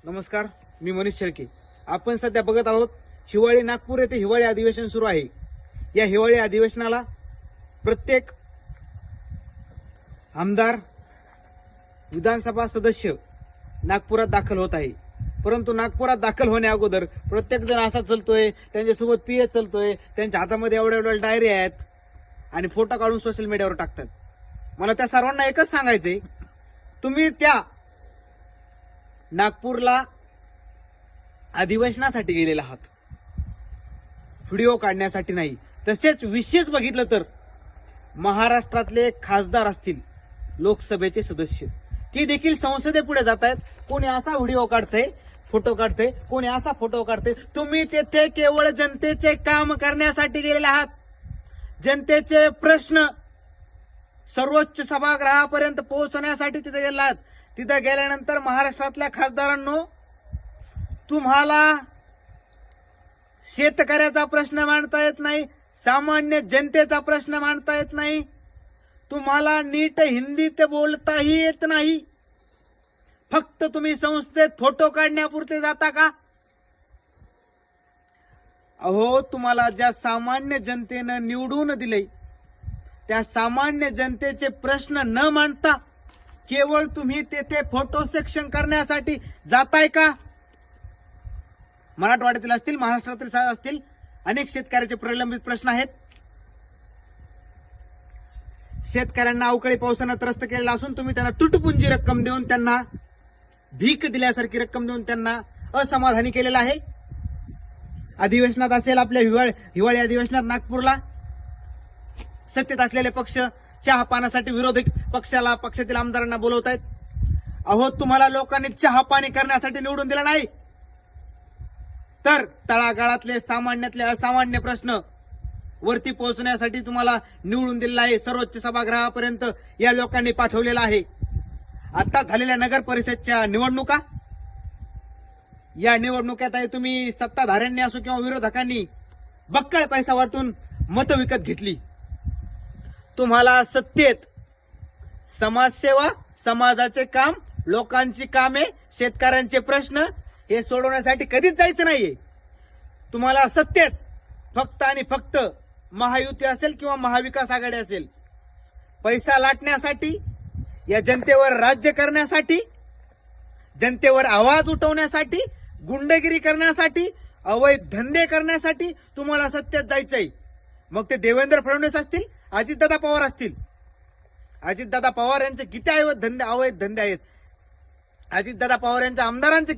नमस्कार, मी मनीष शेळके. आपण सध्या बघत आहोत हिवाळी नागपूर येथे हिवाळी अधिवेशन सुरू आहे. या हिवाळी अधिवेशनाला प्रत्येक आमदार, विधानसभा सदस्य नागपुरात दाखल होत आहे. परंतु नागपुरात दाखल होण्या अगोदर प्रत्येक जण असा चलतोय, त्यांच्यासोबत पीए चलतोय, त्यांच्या हातामध्ये एवढ्या डायरी आहेत आणि फोटो काढून सोशल मीडियावर टाकतात. मला त्या सर्वांना एकच सांगायचंय, तुम्ही त्या नागपूरला अधिवेशनासाठी गेलेला आहात, व्हिडिओ काढण्यासाठी नाही. तसेच विशेष बघितलं तर महाराष्ट्रातले खासदार असतील, लोकसभेचे सदस्य, ते देखील संसदेपुढे जात आहेत. कोणी असा व्हिडिओ काढतंय, फोटो काढतंय, कोणी असा फोटो काढतंय. तुम्ही तेथे केवळ जनतेचे काम करण्यासाठी गेलेले आहात. जनतेचे प्रश्न सर्वोच्च सभागृहापर्यंत पोहोचण्यासाठी तिथे गेले आहात. तिथे गेल्यानंतर महाराष्ट्रातल्या खासदारांनो, तुम्हाला शेतकऱ्याचा प्रश्न मांडता येत नाही, सामान्य जनतेचा प्रश्न मांडता येत नाही, तुम्हाला नीट हिंदीत बोलताही येत नाही. फक्त तुम्ही संसदेत फोटो काढण्यापुरते जाता का? अहो, तुम्हाला ज्या सामान्य जनतेनं निवडून दिले, त्या सामान्य जनतेचे प्रश्न न मांडता केवळ तुम्ही तेथे फोटो सेक्शन करण्यासाठी जाताय का? मराठवाड्यातील असतील, महाराष्ट्रातील असतील, अनेक शेतकऱ्याचे प्रलंबित प्रश्न आहेत. शेतकऱ्यांना अवकाळी पावसानं त्रस्त केलेला असून तुम्ही त्यांना तुटपुंजी रक्कम देऊन, त्यांना भीक दिल्यासारखी रक्कम देऊन त्यांना असमाधानी केलेलं आहे. अधिवेशनात असेल, आपल्या हिवाळी अधिवेशनात नागपूरला सत्तेत असलेले पक्ष चहा पाण्यासाठी विरोधी पक्षातील आमदारांना बोलवत आहेत. अहो, तुम्हाला लोकांनी चहा पाणी करण्यासाठी निवडून दिलं नाही, तर तळागाळातले सामान्यातले असामान्य प्रश्न वरती पोहोचण्यासाठी तुम्हाला निवडून दिलेला आहे. सर्वोच्च सभागृहापर्यंत या लोकांनी पाठवलेला आहे. आता झालेल्या नगर परिषदच्या निवडणुका, या निवडणुकीत तुम्ही सत्ताधाऱ्यांनी असो किंवा विरोधकांनी बक्कळ पैसा वाटून मतं विकत घेतली. तुम्हाला सत्तेत समाजसेवा, समाजाचे काम, लोकांची कामे, शेतकऱ्यांचे प्रश्न हे सोडवण्यासाठी कधीच जायचं नाहीये. तुम्हाला सत्तेत फक्त आणि फक्त महायुती असेल किंवा महाविकास आघाडी असेल, पैसा लाटण्यासाठी, या जनतेवर राज्य करण्यासाठी, जनतेवर आवाज उठवण्यासाठी, गुंडगिरी करण्यासाठी, अवैध धंदे करण्यासाठी तुम्हाला सत्तेत जायचंय. मग ते देवेंद्र फडणवीस असतील, अजितदादा पवार असतील. अजितदादा पवार यांचे किती अवैध धंदे आहेत, अजितदादा पवार यांच्या आमदारांचे